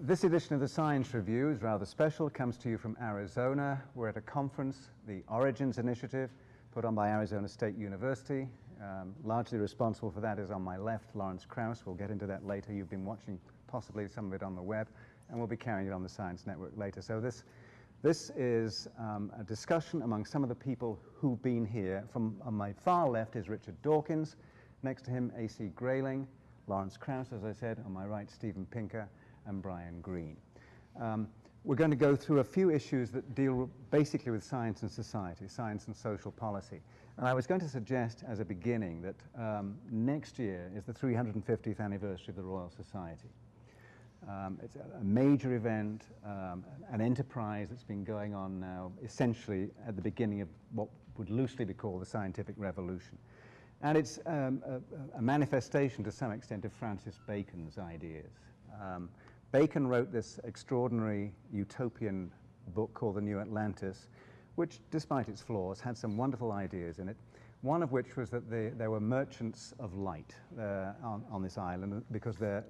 This edition of the Science Review is rather special. It comes to you from Arizona. We're at a conference, the Origins Initiative, put on by Arizona State University. Largely responsible for that is on my left, Lawrence Krauss. We'll get into that later. You've been watching possibly some of it on the web, and we'll be carrying it on the Science Network later. So this is a discussion among some of the people who've been here. On my far left is Richard Dawkins. Next to him, A.C. Grayling, Lawrence Krauss, as I said. On my right, Stephen Pinker, and Brian Greene. We're going to go through a few issues that deal basically with science and society, science and social policy. And I was going to suggest as a beginning that next year is the 350th anniversary of the Royal Society. It's a major event, an enterprise that's been going on now essentially at the beginning of what would loosely be called the scientific revolution. And it's a manifestation to some extent of Francis Bacon's ideas. Bacon wrote this extraordinary utopian book called The New Atlantis, which, despite its flaws, had some wonderful ideas in it. One of which was that there were merchants of light on this island, because their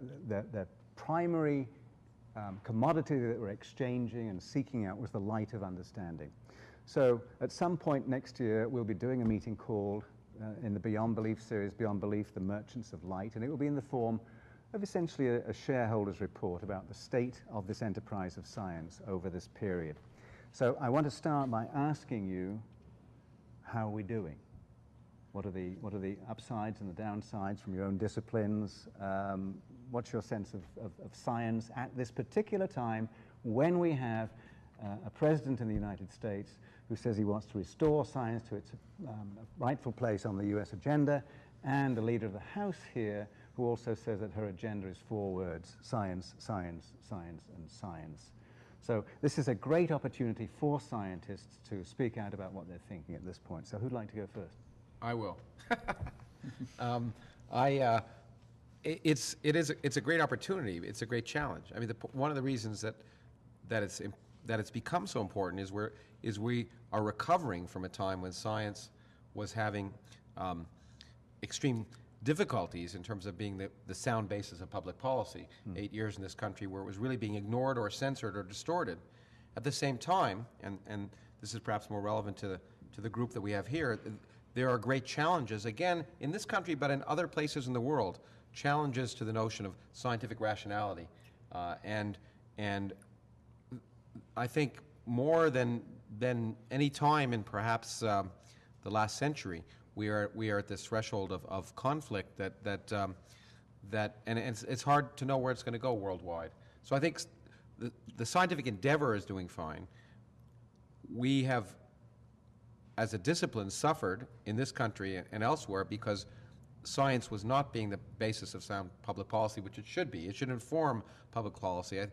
primary commodity that they were exchanging and seeking out was the light of understanding. So at some point next year, we'll be doing a meeting called, in the Beyond Belief series, Beyond Belief, the Merchants of Light, and it will be in the form of essentially a shareholders report about the state of this enterprise of science over this period. So I want to start by asking you, how are we doing? What are the upsides and the downsides from your own disciplines? What's your sense of science at this particular time when we have a president in the United States who says he wants to restore science to its rightful place on the US agenda, and the leader of the House here who also says that her agenda is 4 words: science, science, science, and science. So this is a great opportunity for scientists to speak out about what they're thinking at this point. So who'd like to go first? I will. It's a great opportunity. It's a great challenge. I mean, one of the reasons that it's become so important is we are recovering from a time when science was having extreme difficulties in terms of being the sound basis of public policy. 8 years in this country where it was really being ignored or censored or distorted. At the same time, and this is perhaps more relevant to the group that we have here, there are great challenges, again, in this country, but in other places in the world, challenges to the notion of scientific rationality. And I think more than any time in perhaps the last century, we are at this threshold of conflict that it's hard to know where it's going to go worldwide. So I think the scientific endeavor is doing fine. We have, as a discipline, suffered in this country and elsewhere because science was not being the basis of sound public policy, which it should be. It should inform public policy.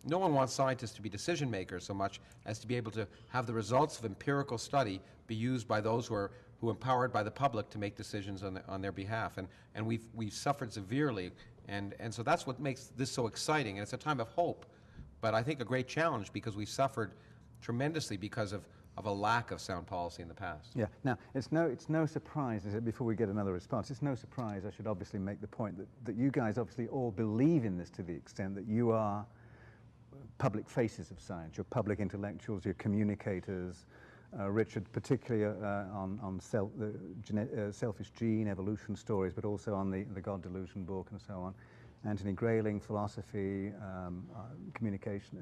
No one wants scientists to be decision makers so much as to be able to have the results of empirical study be used by those who are empowered by the public to make decisions on their behalf. And we've suffered severely, and so that's what makes this so exciting. And it's a time of hope, but I think a great challenge because we've suffered tremendously because of a lack of sound policy in the past. Yeah. Now, it's no surprise, is it, before we get another response, it's no surprise, I should obviously make the point that you guys obviously all believe in this to the extent that you are public faces of science. You're public intellectuals, you're communicators. Richard, particularly on selfish gene evolution stories, but also on the God Delusion book and so on. Anthony Grayling, philosophy, communication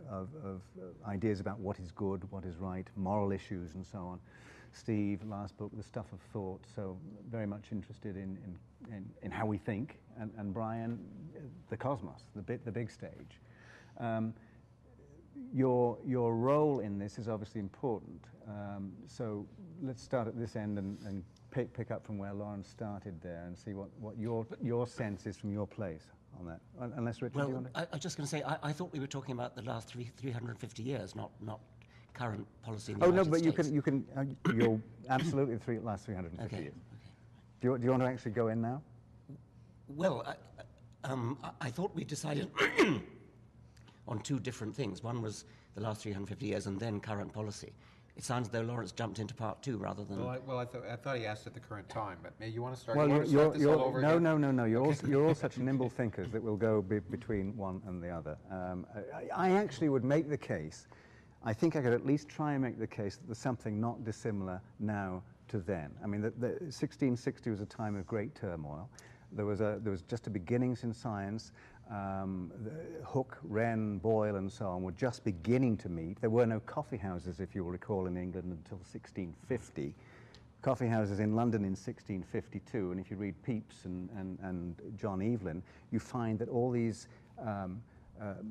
of ideas about what is good, what is right, moral issues, and so on. Steve, last book, The Stuff of Thought, so very much interested in how we think. And Brian, the cosmos, the big stage. Your role in this is obviously important. So let's start at this end and pick up from where Lawrence started there and see what your sense is from your place on that. Unless Richard, well, you want to? I was just going to say, I thought we were talking about the last 350 years, not current policy in the Oh United no, but States. you can you're absolutely the last 350 Okay. years. Do you want to actually go in now? Well, I thought we decided on 2 different things. One was the last 350 years and then current policy. It sounds as though Lawrence jumped into part two rather than... Well, I thought he asked at the current time, but maybe you want to start, Well, you want to start this all over again? no. You're all such nimble thinkers that we'll go between one and the other. I actually would make the case, I think I could at least try and make the case that there's something not dissimilar now to then. I mean, the 1660 was a time of great turmoil. There was just a beginnings in science. Hooke, Wren, Boyle, and so on were just beginning to meet. There were no coffee houses, if you will recall, in England until 1650. Coffee houses in London in 1652, and if you read Pepys and John Evelyn, you find that all these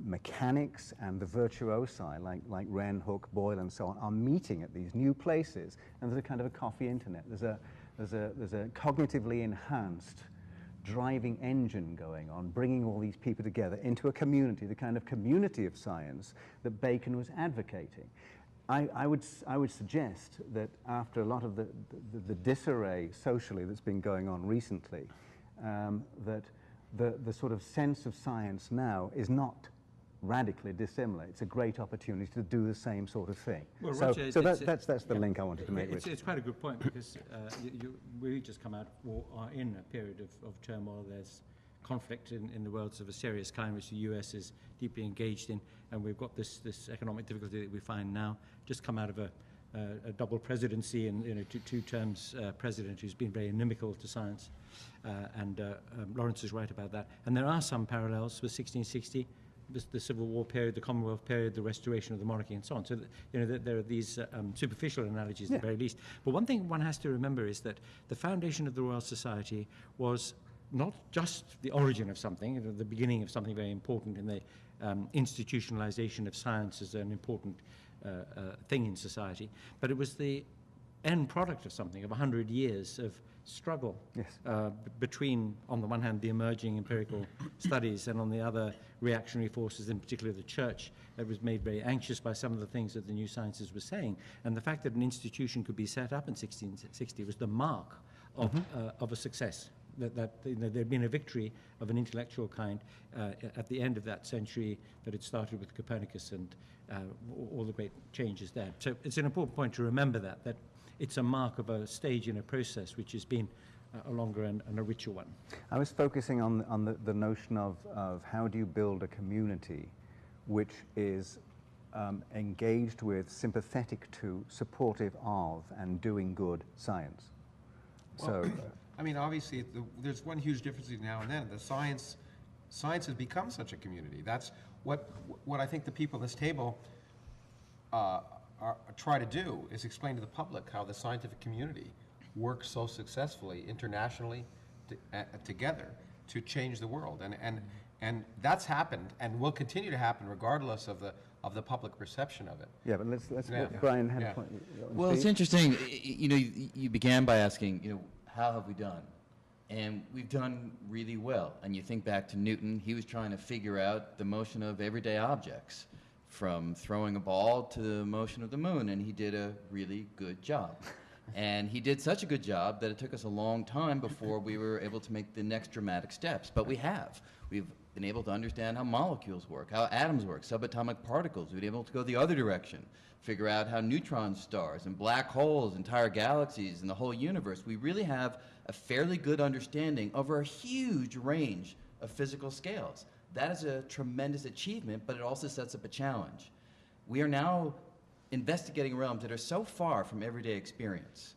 mechanics and the virtuosi, like Wren, Hooke, Boyle, and so on, are meeting at these new places, and there's a kind of a coffee internet. There's a cognitively enhanced driving engine going on, bringing all these people together into a community, the kind of community of science that Bacon was advocating. I would suggest that after a lot of the disarray socially that's been going on recently, that the sort of sense of science now is not radically dissimilar. It's a great opportunity to do the same sort of thing. Well, so Roger, that's the link I wanted to make. It's quite a good point, because we just come out, or are in a period of turmoil. There's conflict in the worlds of a serious kind, which the US is deeply engaged in, and we've got this economic difficulty that we find now, just come out of a double presidency, and two terms president who's been very inimical to science, and Lawrence is right about that. And there are some parallels with 1660, the Civil War period, the Commonwealth period, the restoration of the monarchy, and so on. So there are these superficial analogies at the very least. But one thing one has to remember is that the foundation of the Royal Society was not just the origin of something, the beginning of something very important in the institutionalization of science as an important thing in society, but it was the end product of something, of 100 years of struggle between, on the one hand, the emerging empirical studies, and on the other, reactionary forces, in particular the church, that was made very anxious by some of the things that the new sciences were saying. And the fact that an institution could be set up in 1660 was the mark of a success. That there'd been a victory of an intellectual kind at the end of that century, that had started with Copernicus and all the great changes there. So it's an important point to remember that it's a mark of a stage in a process which has been a longer and a richer one. I was focusing on the notion of how do you build a community which is engaged with, sympathetic to, supportive of, and doing good science. Well, So. I mean, obviously, there's one huge difference between now and then. The science has become such a community. That's what I think the people at this table try to do, is explain to the public how the scientific community works so successfully internationally together to change the world, and that's happened and will continue to happen regardless of the public perception of it. Yeah, but let's Brian had a point. Well, it's interesting. You began by asking, how have we done? And we've done really well. And you think back to Newton, he was trying to figure out the motion of everyday objects, from throwing a ball to the motion of the moon, and he did a really good job. And he did such a good job that it took us a long time before we were able to make the next dramatic steps. But we have. We've been able to understand how molecules work, how atoms work, subatomic particles. We've been able to go the other direction, figure out how neutron stars and black holes, entire galaxies, and the whole universe. We really have a fairly good understanding over a huge range of physical scales. That is a tremendous achievement, but it also sets up a challenge. We are now investigating realms that are so far from everyday experience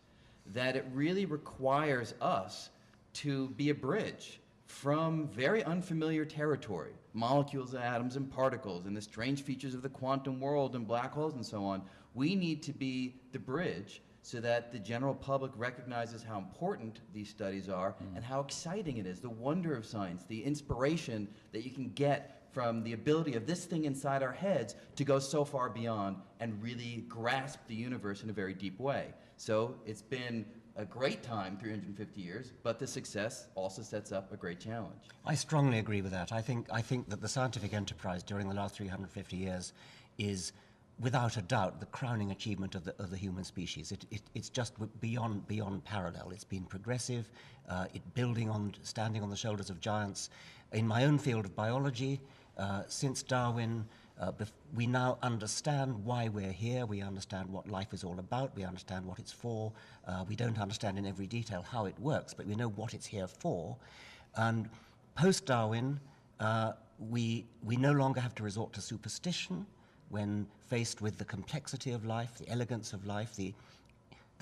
that it really requires us to be a bridge from very unfamiliar territory, molecules, atoms, and particles, and the strange features of the quantum world and black holes and so on. We need to be the bridge so that the general public recognizes how important these studies are and how exciting it is, the wonder of science, the inspiration that you can get from the ability of this thing inside our heads to go so far beyond and really grasp the universe in a very deep way. So it's been a great time, 350 years, but the success also sets up a great challenge. I strongly agree with that. I think that the scientific enterprise during the last 350 years is, without a doubt, the crowning achievement of the human species. It's just beyond parallel. It's been progressive, standing on the shoulders of giants. In my own field of biology, since Darwin, We now understand why we're here. We understand what life is all about. We understand what it's for. We don't understand in every detail how it works, but we know what it's here for. And post-Darwin, we no longer have to resort to superstition when faced with the complexity of life, the elegance of life, the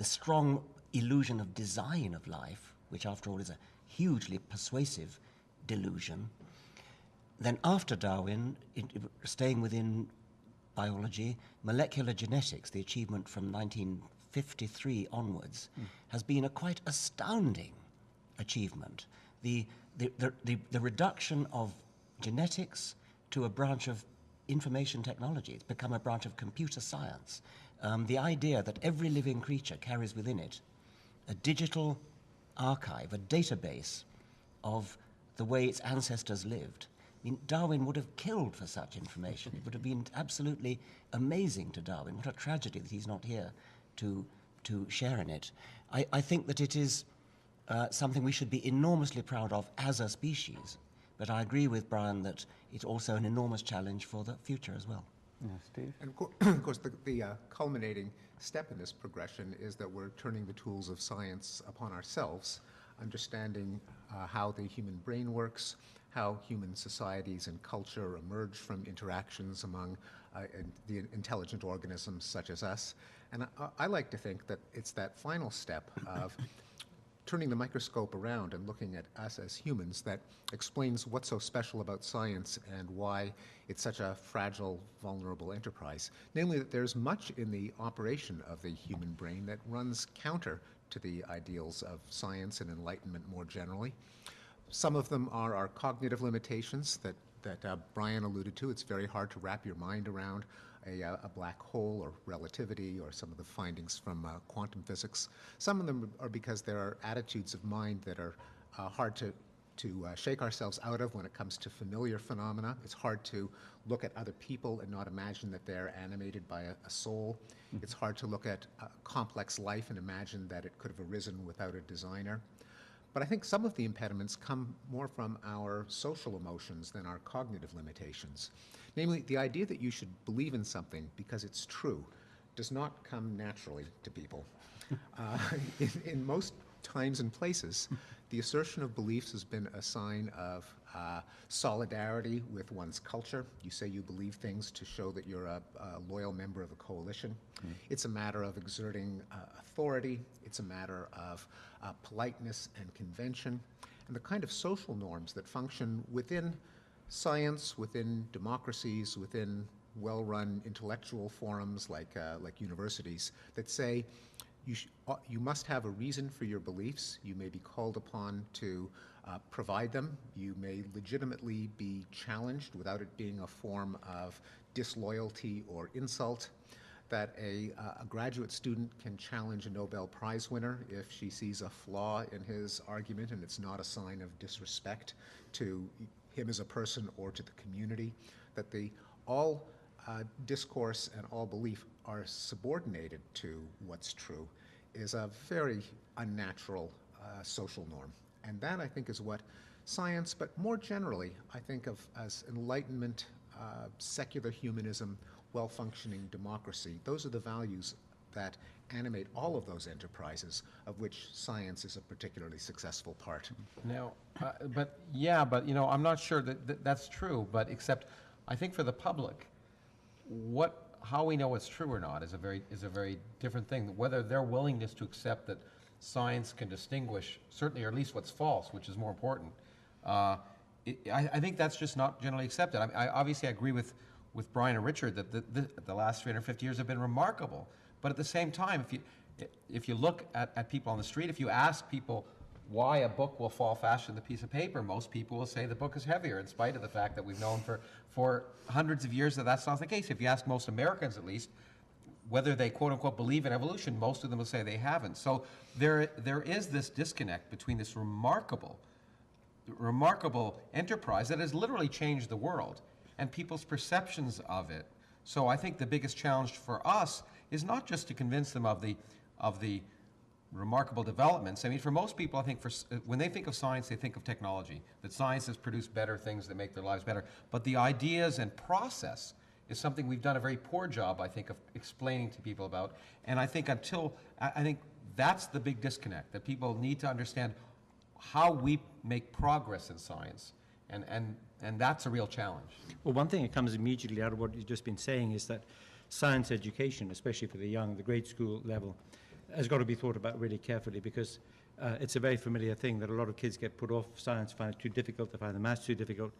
strong illusion of design of life, which after all is a hugely persuasive delusion. Then after Darwin, staying within biology, molecular genetics, the achievement from 1953 onwards, has been a quite astounding achievement. The reduction of genetics to a branch of information technology. It's become a branch of computer science. The idea that every living creature carries within it a digital archive, a database of the way its ancestors lived. I mean, Darwin would have killed for such information. It would have been absolutely amazing to Darwin. What a tragedy that he's not here to share in it. I think that it is something we should be enormously proud of as a species. But I agree with Brian that it's also an enormous challenge for the future as well. Yeah, Steve? And of course, the culminating step in this progression is that we're turning the tools of science upon ourselves, understanding how the human brain works, how human societies and culture emerge from interactions among the intelligent organisms such as us. And I like to think that it's that final step of turning the microscope around and looking at us as humans that explains what's so special about science and why it's such a fragile, vulnerable enterprise. Namely, that there's much in the operation of the human brain that runs counter to the ideals of science and enlightenment more generally. Some of them are our cognitive limitations that Brian alluded to. It's very hard to wrap your mind around a black hole or relativity or some of the findings from quantum physics. Some of them are because there are attitudes of mind that are hard to shake ourselves out of when it comes to familiar phenomena. It's hard to look at other people and not imagine that they're animated by a soul. It's hard to look at complex life and imagine that it could have arisen without a designer. But I think some of the impediments come more from our social emotions than our cognitive limitations. Namely, the idea that you should believe in something because it's true does not come naturally to people. In most times and places, the assertion of beliefs has been a sign of solidarity with one's culture. You say you believe things to show that you're a loyal member of a coalition. It's a matter of exerting authority. It's a matter of politeness and convention, and the kind of social norms that function within science, within democracies, within well-run intellectual forums like universities that say you must have a reason for your beliefs. You may be called upon to provide them. You may legitimately be challenged without it being a form of disloyalty or insult. That a graduate student can challenge a Nobel Prize winner if she sees a flaw in his argument and it's not a sign of disrespect to him as a person or to the community. That all discourse and all belief are subordinated to what's true is a very unnatural social norm. And that, I think, is what science, but more generally, I think of as enlightenment, secular humanism, well-functioning democracy. Those are the values that animate all of those enterprises, of which science is a particularly successful part. Now, but I'm not sure that that's true, but except I think for the public, how we know it's true or not is a very different thing. Whether their willingness to accept that science can distinguish, certainly, or at least what's false, which is more important. I think that's just not generally accepted. I obviously agree with Brian and Richard that the last 350 years have been remarkable. But at the same time, if you look at people on the street, if you ask people why a book will fall faster than a piece of paper, most people will say the book is heavier, in spite of the fact that we've known for hundreds of years that that's not the case. If you ask most Americans, at least, whether they quote-unquote believe in evolution, most of them will say they haven't. So there is this disconnect between this remarkable enterprise that has literally changed the world and people's perceptions of it. So I think the biggest challenge for us is not just to convince them of the remarkable developments. I mean, for most people, I think when they think of science, they think of technology, that science has produced better things that make their lives better. But the ideas and process is something we've done a very poor job, I think, of explaining to people about. And I think I think that's the big disconnect, that people need to understand how we make progress in science. And that's a real challenge. Well, one thing that comes immediately out of what you've just been saying is that science education, especially for the young, the grade school level, has got to be thought about really carefully, because it's a very familiar thing that a lot of kids get put off science, find it too difficult, they find the maths too difficult.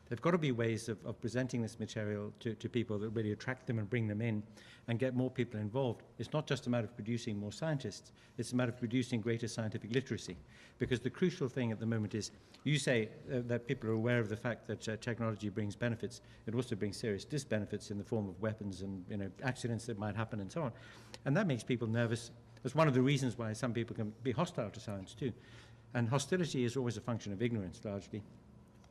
There've got to be ways of presenting this material to people that really attract them and bring them in and get more people involved. It's not just a matter of producing more scientists, it's a matter of producing greater scientific literacy. Because the crucial thing at the moment is, you say that people are aware of the fact that technology brings benefits. It also brings serious disbenefits in the form of weapons and accidents that might happen and so on. And that makes people nervous. That's one of the reasons why some people can be hostile to science too. And hostility is always a function of ignorance, largely.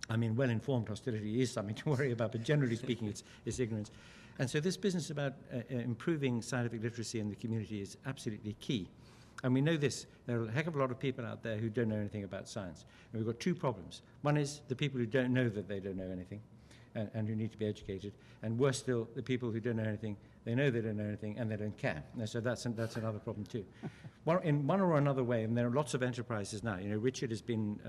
I mean, well-informed hostility is something to worry about, but generally speaking, it's ignorance. And so this business about improving scientific literacy in the community is absolutely key. And we know this. There are a heck of a lot of people out there who don't know anything about science. And we've got two problems. One is the people who don't know that they don't know anything and who need to be educated. And worse still, the people who don't know anything, they know they don't know anything and they don't care. And so that's another problem too. In one or another way, and there are lots of enterprises now. Richard has been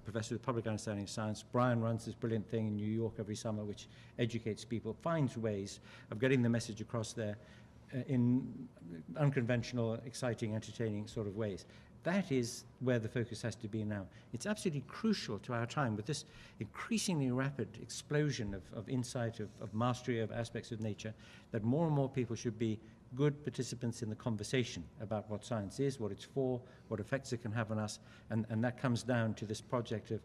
Professor of Public Understanding of Science. Brian runs this brilliant thing in New York every summer which educates people, finds ways of getting the message across there in unconventional, exciting, entertaining sort of ways. That is where the focus has to be now. It's absolutely crucial to our time with this increasingly rapid explosion of insight, of mastery of aspects of nature, that more and more people should be good participants in the conversation about what science is, what it's for, what effects it can have on us, and that comes down to this project of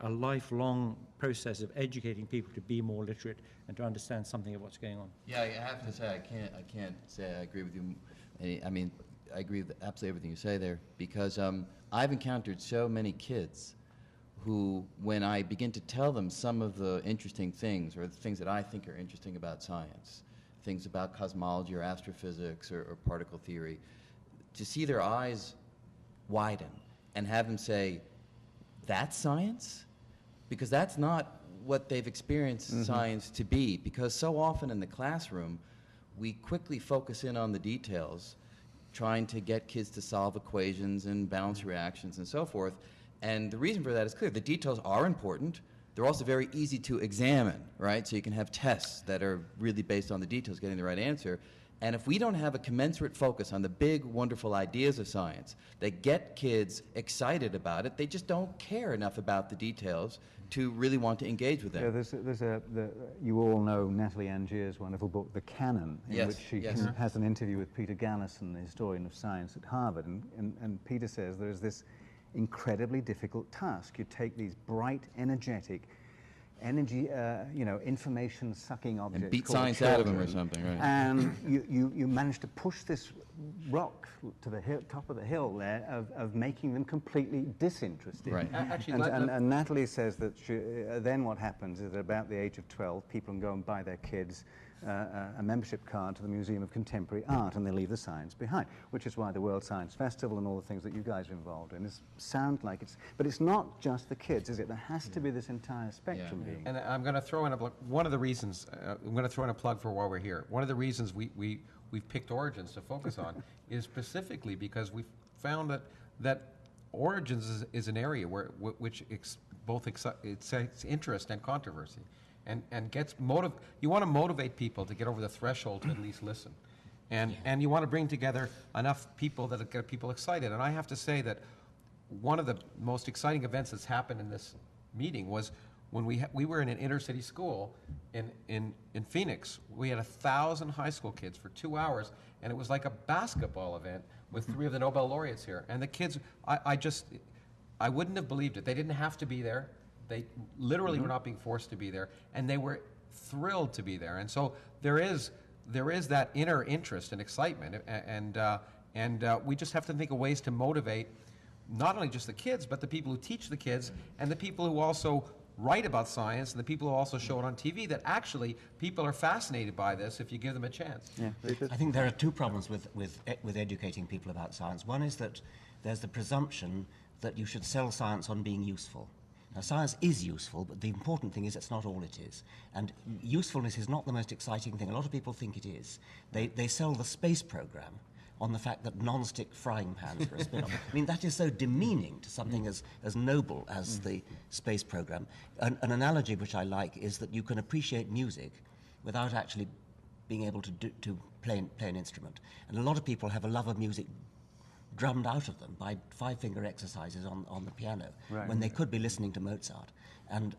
a lifelong process of educating people to be more literate and to understand something of what's going on. Yeah, I have to say, I can't say I agree with you. I mean, I agree with absolutely everything you say there, because I've encountered so many kids who, when I begin to tell them some of the interesting things, or the things that I think are interesting about science, things about cosmology or astrophysics or particle theory, to see their eyes widen and have them say, that's science? Because that's not what they've experienced science to be. Because so often in the classroom, we quickly focus in on the details, trying to get kids to solve equations and balance reactions and so forth. And the reason for that is clear. The details are important. They're also very easy to examine, right? So you can have tests that are really based on the details, getting the right answer. And if we don't have a commensurate focus on the big, wonderful ideas of science that get kids excited about it, they just don't care enough about the details to really want to engage with them. Yeah, you all know Natalie Angier's wonderful book, The Canon, in which she has an interview with Peter Gallison, the historian of science at Harvard. And Peter says there's this incredibly difficult task. You take these bright, energetic, information-sucking objects And beat called science children, out of them or something, right? And you manage to push this rock to the top of the hill there of making them completely disinterested. Right. And Natalie says that then what happens is at about the age of 12, people can go and buy their kids a membership card to the Museum of Contemporary Art, and they leave the science behind, which is why the World Science Festival and all the things that you guys are involved in sound like but it's not just the kids, is it? There has to be this entire spectrum being. And I'm going to throw in one of the reasons, I'm going to throw in a plug for why we're here. One of the reasons we've picked Origins to focus on is specifically because we've found that Origins is an area which both excites interest and controversy. And gets you want to motivate people to get over the threshold to at least listen. And you want to bring together enough people that get people excited. And I have to say that one of the most exciting events that's happened in this meeting was when we were in an inner city school in Phoenix. We had 1,000 high school kids for 2 hours, and it was like a basketball event with 3 of the Nobel laureates here. And the kids, I wouldn't have believed it. They didn't have to be there. They literally were not being forced to be there, and they were thrilled to be there. And so there is that inner interest and excitement, and we just have to think of ways to motivate not only just the kids, but the people who teach the kids and the people who also write about science and the people who also show it on TV, that actually people are fascinated by this if you give them a chance. Yeah. I think there are two problems with educating people about science. One is that there's the presumption that you should sell science on being useful. Now, science is useful, but the important thing is it's not all it is. And usefulness is not the most exciting thing. A lot of people think it is. They sell the space program on the fact that non-stick frying pans are a spin-off. I mean, that is so demeaning to something as noble as the space program. An analogy which I like is that you can appreciate music without actually being able to play an instrument. And a lot of people have a love of music drummed out of them by five-finger exercises on the piano, when they could be listening to Mozart. And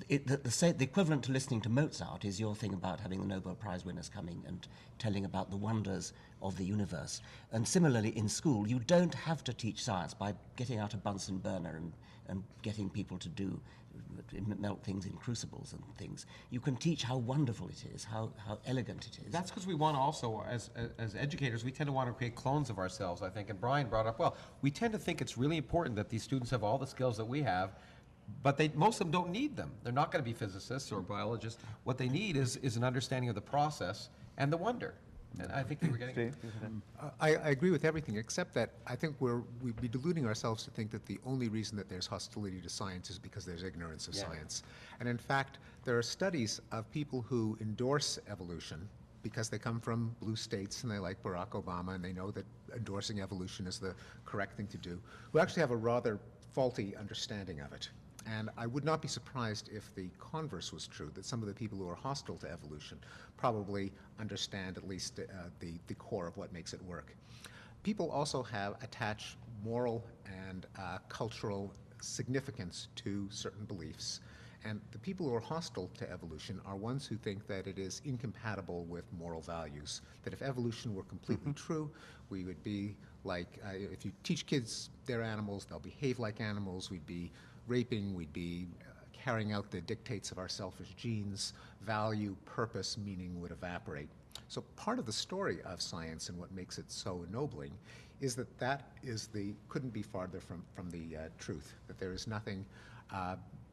the equivalent to listening to Mozart is your thing about having the Nobel Prize winners coming and telling about the wonders of the universe. And similarly, in school, you don't have to teach science by getting out a Bunsen burner and getting people to melt things in crucibles and things. You can teach how wonderful it is, how elegant it is. That's because we want to also, as educators, we tend to want to create clones of ourselves, I think. And Brian brought up, well, we tend to think it's really important that these students have all the skills that we have, but most of them don't need them. They're not going to be physicists or biologists. What they need is an understanding of the process and the wonder. And I think you were getting... I agree with everything, except that I think we'd be deluding ourselves to think that the only reason that there's hostility to science is because there's ignorance of science. And in fact, there are studies of people who endorse evolution because they come from blue states and they like Barack Obama and they know that endorsing evolution is the correct thing to do, who actually have a rather faulty understanding of it. And I would not be surprised if the converse was true, that some of the people who are hostile to evolution probably understand at least the core of what makes it work. People also attach moral and cultural significance to certain beliefs. And the people who are hostile to evolution are ones who think that it is incompatible with moral values, that if evolution were completely true, we would be like, if you teach kids they're animals, they'll behave like animals, we'd be raping, we'd be carrying out the dictates of our selfish genes, value, purpose, meaning would evaporate. So part of the story of science and what makes it so ennobling is that couldn't be farther from the truth, that there is nothing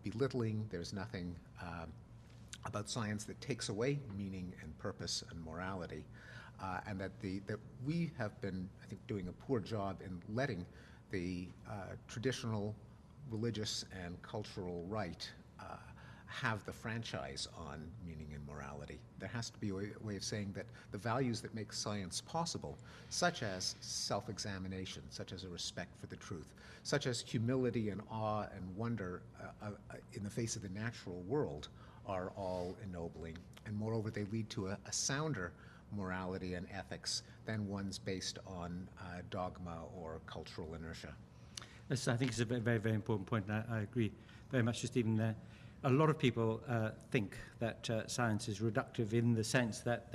belittling, there's nothing about science that takes away meaning and purpose and morality, and that we have been, I think, doing a poor job in letting the traditional religious and cultural right have the franchise on meaning and morality. There has to be a way of saying that the values that make science possible, such as self-examination, such as a respect for the truth, such as humility and awe and wonder in the face of the natural world, are all ennobling. And moreover, they lead to a sounder morality and ethics than ones based on dogma or cultural inertia. Yes, I think it's a very, very important point, and I agree very much with Stephen there. A lot of people think that science is reductive in the sense that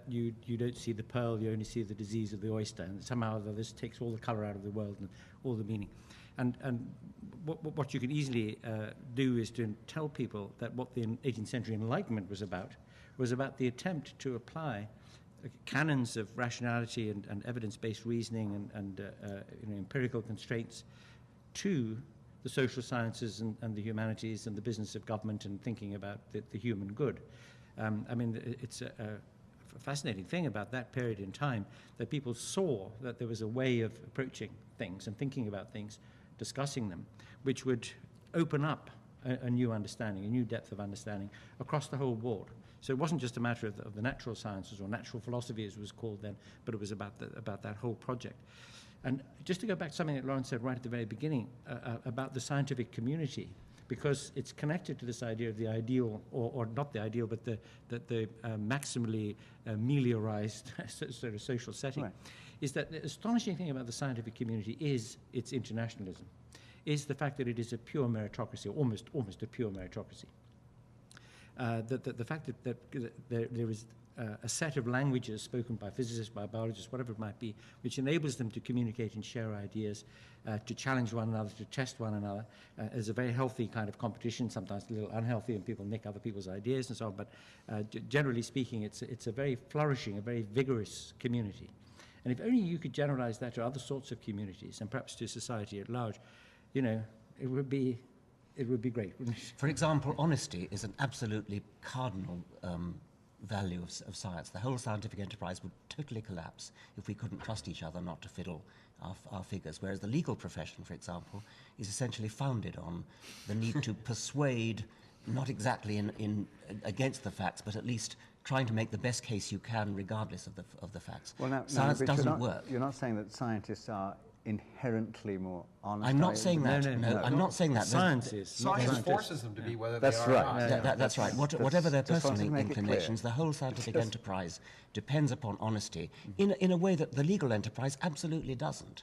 you don't see the pearl, you only see the disease of the oyster, and somehow this takes all the colour out of the world and all the meaning. And what you can easily do is to tell people that what the 18th century Enlightenment was about the attempt to apply canons of rationality and evidence-based reasoning and empirical constraints to the social sciences and the humanities and the business of government and thinking about the human good. I mean, it's a fascinating thing about that period in time that people saw that there was a way of approaching things and thinking about things, discussing them, which would open up a new understanding, a new depth of understanding across the whole board. So it wasn't just a matter of the natural sciences or natural philosophy as it was called then, but it was about that whole project. And just to go back to something that Lawrence said right at the very beginning about the scientific community, because it's connected to this idea of the ideal, or not the ideal, but the maximally meliorized sort of social setting, right, is that the astonishing thing about the scientific community is its internationalism, is the fact that it is a pure meritocracy, almost a pure meritocracy. The fact that there is a set of languages spoken by physicists, by biologists, whatever it might be, which enables them to communicate and share ideas, to challenge one another, to test one another, is a very healthy kind of competition, sometimes a little unhealthy, and people nick other people's ideas and so on, but generally speaking, it's a very flourishing, a very vigorous community. And if only you could generalize that to other sorts of communities, and perhaps to society at large, it would be great, wouldn't it? For example, honesty is an absolutely cardinal value of science. The whole scientific enterprise would totally collapse if we couldn't trust each other not to fiddle our figures, whereas the legal profession, for example, is essentially founded on the need to persuade, not exactly against the facts, but at least trying to make the best case you can regardless of the facts. Well, no, Science but doesn't work. You're not saying that scientists are inherently more honest. I'm not saying that. No. I'm not saying that. Science is. Science forces them to be whether That's they are right. or not. That's right. Whatever their just wanted personal to make it clear. inclinations, the whole scientific enterprise depends upon honesty in a way that the legal enterprise absolutely doesn't.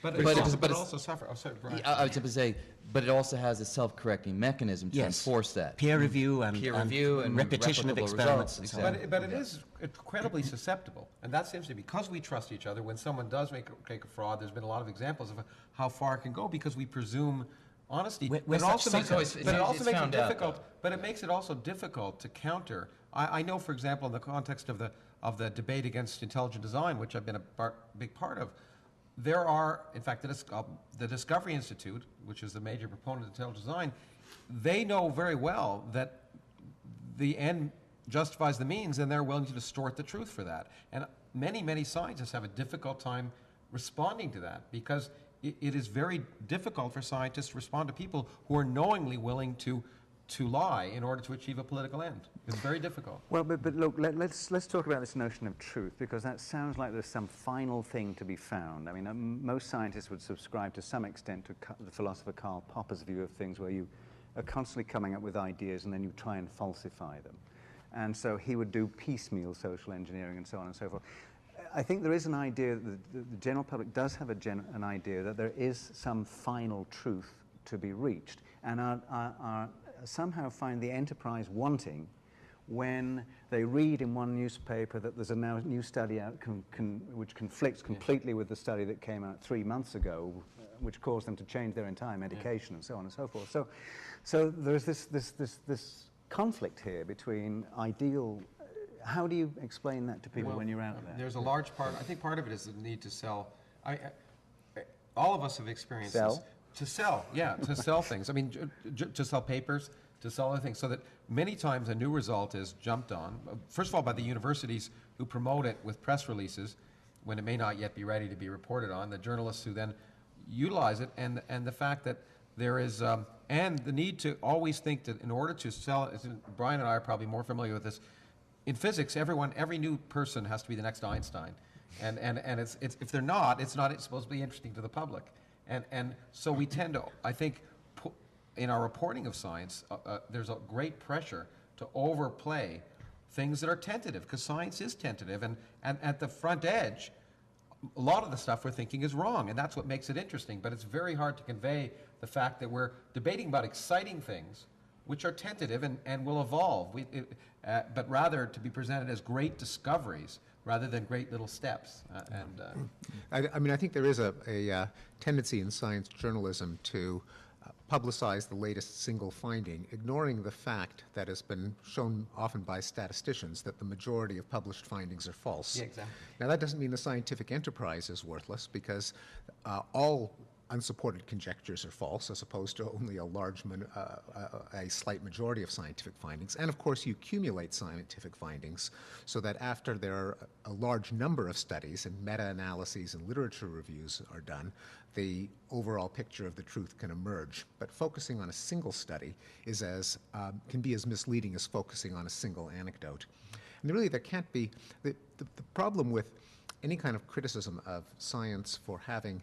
But But it it's- also suffer. Oh, sorry, Brian. I was going to say, but it also has a self-correcting mechanism to Yes. enforce that. Peer review and replicable repetition of experiments. results, and so on. exactly. But it is incredibly susceptible, and that seems to be because we trust each other. When someone does make a fraud, there's been a lot of examples of how far it can go because we presume honesty. We're But it also such makes suckers. it, but it also It's makes it found out, difficult. though. But it makes it also difficult to counter. I know, for example, in the context of the debate against intelligent design, which I've been a big part of. There are, in fact, the Discovery Institute, which is the major proponent of intelligent design, they know very well that the end justifies the means, and they're willing to distort the truth for that. And many, many scientists have a difficult time responding to that because it is very difficult for scientists to respond to people who are knowingly willing to lie in order to achieve a political end. It's very difficult. Well, but look, let's talk about this notion of truth, because that sounds like there's some final thing to be found. I mean, most scientists would subscribe to some extent to the philosopher Karl Popper's view of things, where you are constantly coming up with ideas and then you try and falsify them. And so he would do piecemeal social engineering and so on and so forth. I think there is an idea, that the general public does have an idea that there is some final truth to be reached, and are somehow find the enterprise wanting when they read in one newspaper that there's a now new study out which conflicts completely with the study that came out 3 months ago, which caused them to change their entire medication and so on and so forth. So there's this conflict here between ideal. How do you explain that to people when you're out there? There's a large part. I think part of it is the need to sell. All of us have experienced Sell? this. To sell, yeah, to sell things. I mean, to sell papers, to sell other things, so that many times a new result is jumped on. First of all, by the universities who promote it with press releases, when it may not yet be ready to be reported on. The journalists who then utilize it, and the fact that there is, and the need to always think that in order to sell it. Brian and I are probably more familiar with this. In physics, every new person has to be the next Einstein, and it's if they're not, it's supposed to be interesting to the public. And so we tend to, I think, in our reporting of science, there's a great pressure to overplay things that are tentative, because science is tentative, and at the front edge, a lot of the stuff we're thinking is wrong, and that's what makes it interesting. But it's very hard to convey the fact that we're debating about exciting things, which are tentative and will evolve, but rather to be presented as great discoveries rather than great little steps. I mean, I think there is a tendency in science journalism to publicize the latest single finding, ignoring the fact that has been shown often by statisticians that the majority of published findings are false. Yeah, exactly. Now, that doesn't mean the scientific enterprise is worthless, because all unsupported conjectures are false, as opposed to only a slight majority of scientific findings. And of course, you accumulate scientific findings so that after there are a large number of studies and meta-analyses and literature reviews are done, the overall picture of the truth can emerge. But focusing on a single study is can be as misleading as focusing on a single anecdote. And really, there can't be, the problem with any kind of criticism of science for having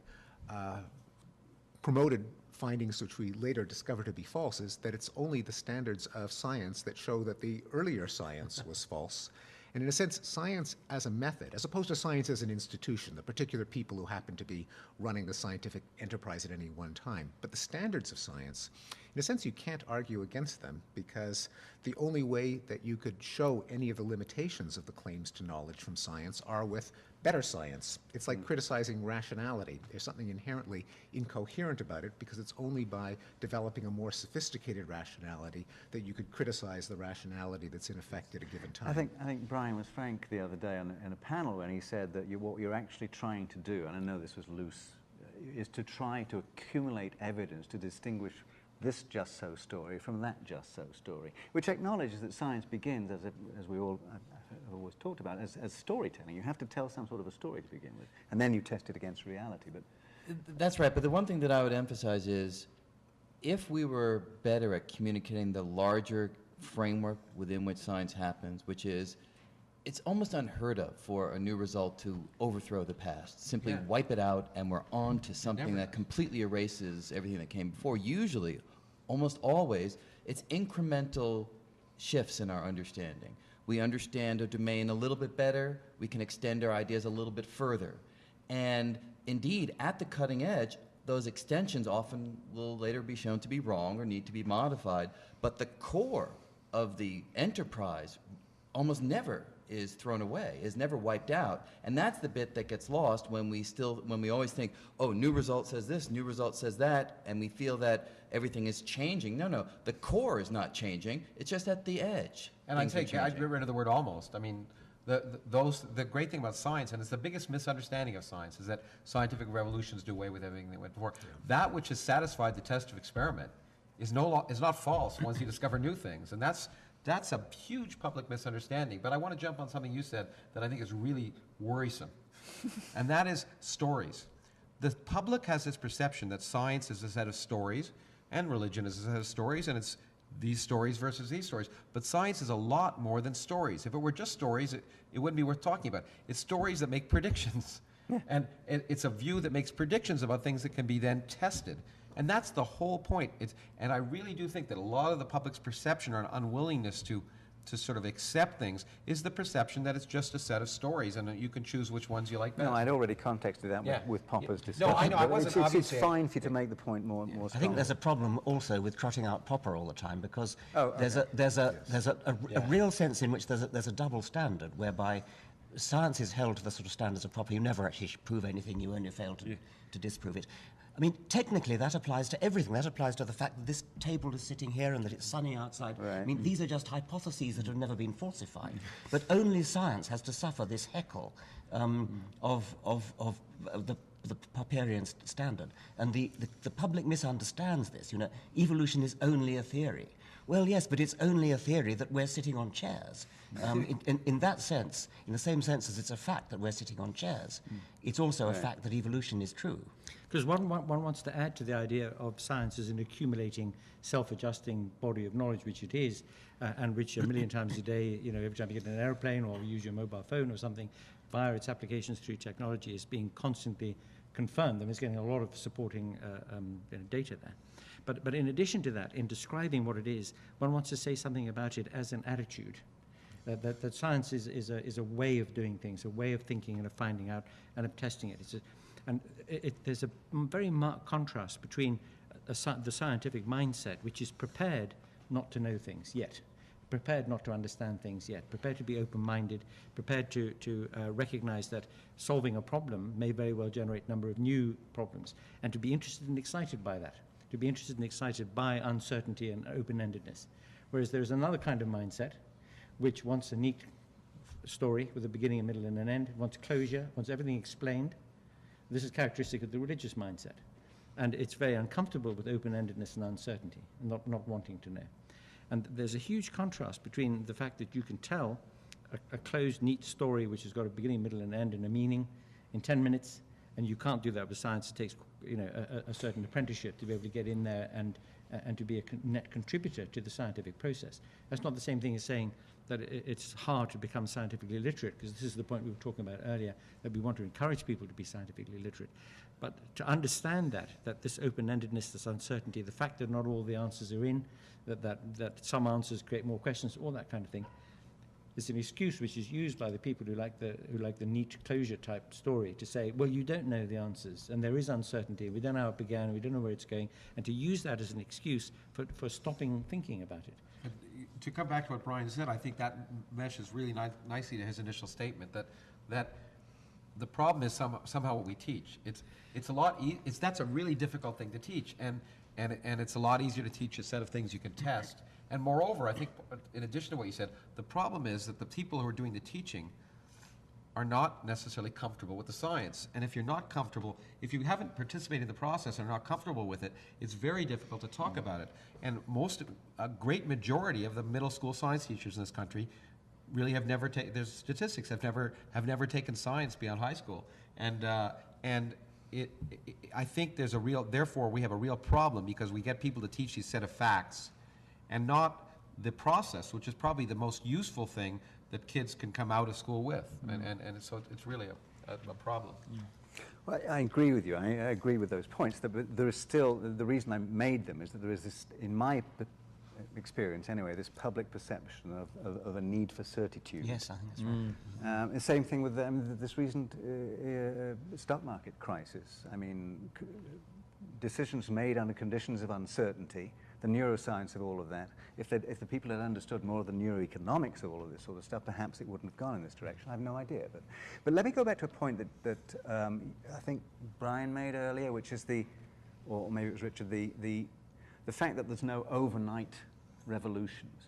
promoted findings which we later discover to be false is that it's only the standards of science that show that the earlier science was false. And in a sense, science as a method, as opposed to science as an institution, the particular people who happen to be running the scientific enterprise at any one time, but the standards of science, in a sense, you can't argue against them, because the only way that you could show any of the limitations of the claims to knowledge from science are with better science. It's like criticizing rationality. There's something inherently incoherent about it, because it's only by developing a more sophisticated rationality that you could criticize the rationality that's in effect at a given time. I think Brian was frank the other day in a panel when he said that what you're actually trying to do, and I know this was loose, is to try to accumulate evidence to distinguish this just so story from that just so story, which acknowledges that science begins, as we all have always talked about, as storytelling. You have to tell some sort of a story to begin with, and then you test it against reality. But That's right, but the one thing that I would emphasize is if we were better at communicating the larger framework within which science happens, which is it's almost unheard of for a new result to overthrow the past, simply wipe it out, and we're on to something that completely erases everything that came before. Usually, almost always, it's incremental shifts in our understanding. We understand a domain a little bit better, we can extend our ideas a little bit further. And indeed, at the cutting edge, those extensions often will later be shown to be wrong or need to be modified, but the core of the enterprise almost never is thrown away, is never wiped out. And that's the bit that gets lost when we always think, oh, new result says this, new result says that, and we feel that everything is changing. No, the core is not changing, it's just at the edge. And I'd get rid of the word almost. I mean, the great thing about science, and it's the biggest misunderstanding of science, is that scientific revolutions do away with everything that went before. That which has satisfied the test of experiment is not false once you discover new things. And that's a huge public misunderstanding. But I want to jump on something you said that I think is really worrisome, and that is stories. The public has this perception that science is a set of stories, and religion is a set of stories, and it's these stories versus these stories. But science is a lot more than stories. If it were just stories, it wouldn't be worth talking about. It's stories that make predictions. And it's a view that makes predictions about things that can be then tested. And that's the whole point. And I really do think that a lot of the public's perception or an unwillingness to sort of accept things is the perception that it's just a set of stories and that you can choose which ones you like best. no, I'd already contexted that with Popper's discussion. No, I know, I but wasn't it's fine for you to make the point more strongly. I think there's a problem also with trotting out Popper all the time, because there's a real sense in which there's a double standard whereby science is held to the sort of standards of Popper. You never actually prove anything, you only fail to disprove it. I mean, technically that applies to everything. That applies to the fact that this table is sitting here and that it's sunny outside. Right. I mean, these are just hypotheses that have never been falsified. But only science has to suffer this heckle of the Popperian standard. And the public misunderstands this. You know, evolution is only a theory. Well, yes, but it's only a theory that we're sitting on chairs. In that sense, in the same sense as it's a fact that we're sitting on chairs, it's also a fact that evolution is true. Because one wants to add to the idea of science as an accumulating, self-adjusting body of knowledge, which it is, and which a million times a day, you know, every time you get in an airplane or use your mobile phone or something, via its applications through technology, is being constantly confirmed. And it's getting a lot of supporting data there. But in addition to that, in describing what it is, one wants to say something about it as an attitude. That science is a way of doing things, a way of thinking and of finding out and of testing it. There's a very marked contrast between the scientific mindset, which is prepared not to know things yet, prepared not to understand things yet, prepared to be open-minded, prepared to recognize that solving a problem may very well generate a number of new problems, and to be interested and excited by that, to be interested and excited by uncertainty and open-endedness. Whereas there's another kind of mindset which wants a neat story with a beginning, a middle, and an end, wants closure, wants everything explained. This is characteristic of the religious mindset. And it's very uncomfortable with open-endedness and uncertainty, not wanting to know. And there's a huge contrast between the fact that you can tell a closed, neat story which has got a beginning, middle, and end and a meaning in 10 minutes, and you can't do that with science. It takes, you know, a certain apprenticeship to be able to get in there and to be a net contributor to the scientific process. That's not the same thing as saying that it's hard to become scientifically literate, because this is the point we were talking about earlier, that we want to encourage people to be scientifically literate. But to understand that this open-endedness, this uncertainty, the fact that not all the answers are in, that some answers create more questions, all that kind of thing, is an excuse which is used by the people who like the neat closure type story to say, well, you don't know the answers, and there is uncertainty, we don't know how it began, we don't know where it's going, and to use that as an excuse for stopping thinking about it. To come back to what Brian said, I think that meshes really nicely to his initial statement that the problem is somehow what we teach. It's a lot. That's a really difficult thing to teach, and it's a lot easier to teach a set of things you can test. And moreover, I think in addition to what you said, the problem is that the people who are doing the teaching are not necessarily comfortable with the science. And if you're not comfortable, if you haven't participated in the process and are not comfortable with it, it's very difficult to talk about it. And a great majority of the middle school science teachers in this country really have never taken, there's statistics, have never taken science beyond high school. And I think therefore we have a real problem, because we get people to teach these set of facts and not the process, which is probably the most useful thing that kids can come out of school with. And so it's really a problem. Well, I agree with you. I agree with those points. But there is still, the reason I made them is that there is this, in my experience anyway, this public perception of a need for certitude. Yes, I think that's right. The same thing with this recent stock market crisis. I mean, decisions made under conditions of uncertainty, the neuroscience of all of that. If the people had understood more of the neuroeconomics of all of this sort of stuff, perhaps it wouldn't have gone in this direction. I have no idea. But let me go back to a point that I think Brian made earlier, which is or maybe it was Richard, the fact that there's no overnight revolutions.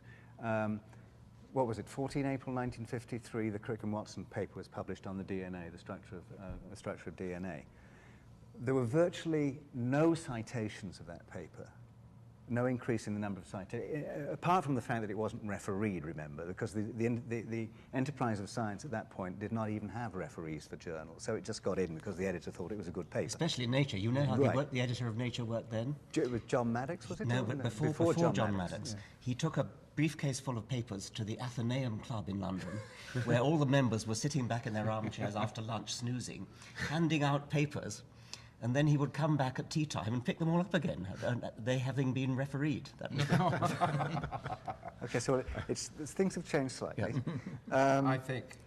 What was it, 14 April 1953, the Crick and Watson paper was published on the DNA, the structure of DNA. There were virtually no citations of that paper, no increase in the number of citations, apart from the fact that it wasn't refereed, remember, because the enterprise of science at that point did not even have referees for journals, so it just got in because the editor thought it was a good paper. Especially Nature. You know how the editor of Nature worked then? It was John Maddox, was it? No, but before John Maddox. Yeah. He took a briefcase full of papers to the Athenaeum Club in London, where all the members were sitting back in their armchairs after lunch snoozing, handing out papers. And then he would come back at tea time and pick them all up again, they having been refereed. That was Okay, so things have changed slightly. I think.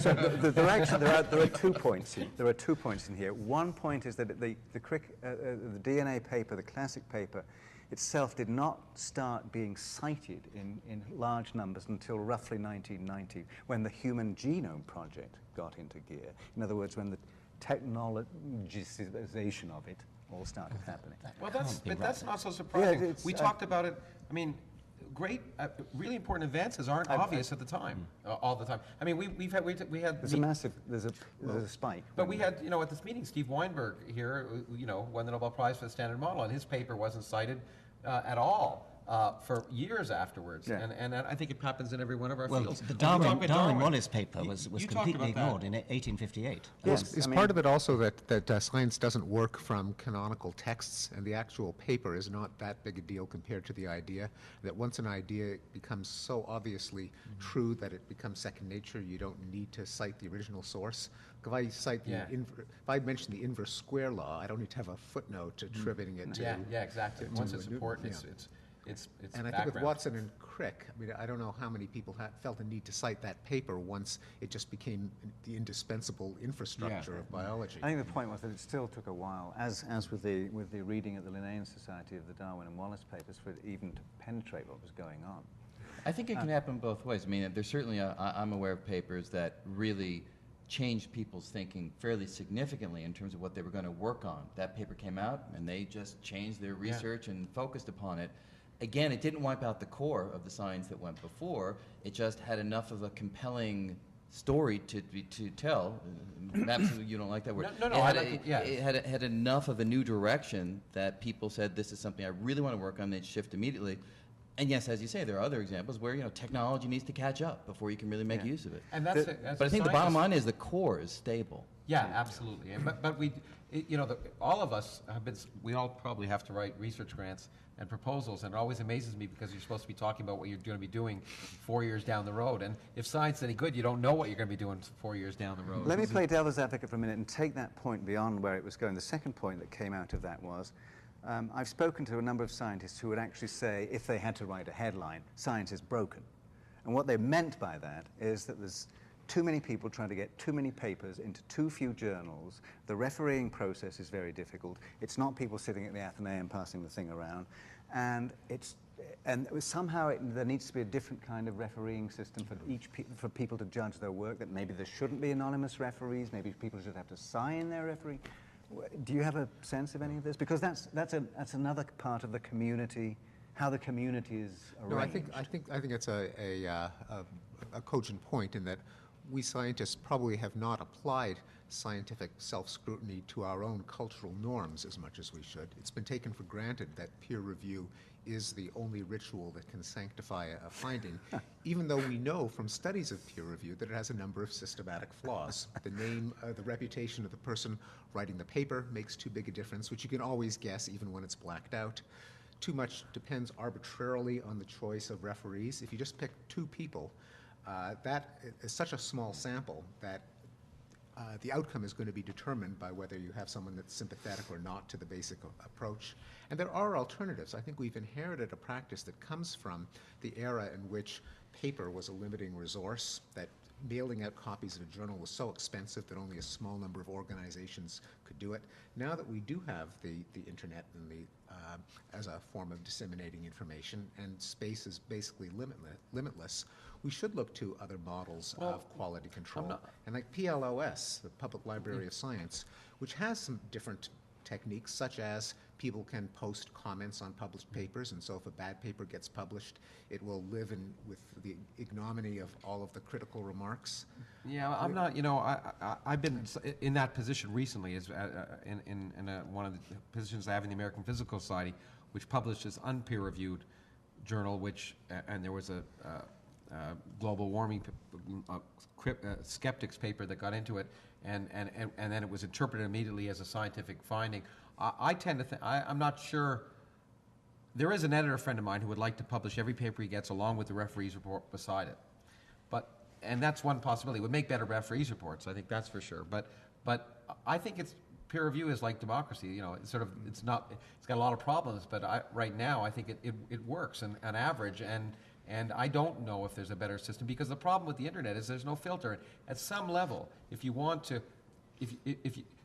So there are 2 points. There are 2 points in here. One point is that the DNA paper, the classic paper, itself did not start being cited in large numbers until roughly 1990, when the Human Genome Project got into gear. In other words, when the technologization of it all started happening. Well, that's not so surprising. Yeah, we talked about it. I mean, great, really important advances aren't obvious at the time, all the time. I mean, we had. There's a spike. But we had, at this meeting, Steve Weinberg here, won the Nobel Prize for the Standard Model, and his paper wasn't cited at all. For years afterwards, yeah. and I think it happens in every one of our fields. The Darwin-Wallace paper was completely ignored in 1858. Yes, is part of it also that science doesn't work from canonical texts, and the actual paper is not that big a deal compared to the idea, that once an idea becomes so obviously true that it becomes second nature, you don't need to cite the original source. If I cite if I mention the inverse square law, I don't need to have a footnote attributing it to. Yeah, exactly. Once it's important, it's and I think with Watson and Crick, I mean, I don't know how many people felt the need to cite that paper once it just became the indispensable infrastructure of biology. I think the point was that it still took a while, as with the reading at the Linnean Society of the Darwin and Wallace papers, for it even to penetrate what was going on. I think it can happen both ways. I mean, there's certainly, I'm aware of papers that really changed people's thinking fairly significantly in terms of what they were going to work on. That paper came out, and they just changed their research and focused upon it. Again, it didn't wipe out the core of the science that went before. It just had enough of a compelling story to tell. Absolutely, you don't like that word. No, it had enough of a new direction that people said, this is something I really want to work on. They'd shift immediately. And yes, as you say, there are other examples where technology needs to catch up before you can really make use of it. And but I think the bottom line is the core is stable. Yeah, absolutely. But we, all of us have been. We all probably have to write research grants and proposals, and it always amazes me because you're supposed to be talking about what you're going to be doing 4 years down the road. And if science is any good, you don't know what you're going to be doing 4 years down the road. Let me play devil's advocate for a minute and take that point beyond where it was going. The second point that came out of that was, I've spoken to a number of scientists who would actually say, if they had to write a headline, science is broken. And what they meant by that is that there's too many people trying to get too many papers into too few journals. The refereeing process is very difficult. It's not people sitting at the Athenaeum passing the thing around. And somehow there needs to be a different kind of refereeing system for people to judge their work, that maybe there shouldn't be anonymous referees, maybe people should have to sign their referee. Do you have a sense of any of this? Because that's another part of the community, how the community is arranged. No, I think it's a cogent point in that we scientists probably have not applied scientific self-scrutiny to our own cultural norms as much as we should. It's been taken for granted that peer review is the only ritual that can sanctify a finding, even though we know from studies of peer review that it has a number of systematic flaws. The name, the reputation of the person writing the paper makes too big a difference, which you can always guess even when it's blacked out. Too much depends arbitrarily on the choice of referees. If you just pick 2 people, that is such a small sample that the outcome is going to be determined by whether you have someone that's sympathetic or not to the basic approach. And there are alternatives. I think we've inherited a practice that comes from the era in which paper was a limiting resource, that mailing out copies of a journal was so expensive that only a small number of organizations could do it. Now that we do have the internet and as a form of disseminating information, and space is basically limitless, we should look to other models of quality control. And like PLOS, the Public Library of Science, which has some different techniques, such as people can post comments on published papers, and so if a bad paper gets published, it will live with the ignominy of all of the critical remarks. Yeah, I'm not, I've been in that position recently, as in one of the positions I have in the American Physical Society, which published this unpeer-reviewed journal, and there was a global warming skeptics paper that got into it, and then it was interpreted immediately as a scientific finding. I tend to think, I'm not sure, there is an editor friend of mine who would like to publish every paper he gets along with the referee's report beside it. And that's one possibility. It would make better referees reports, I think that's for sure. But I think peer review is like democracy. It's got a lot of problems, but right now I think it works on average. And I don't know if there's a better system, because the problem with the internet is there's no filter. At some level, if you want to,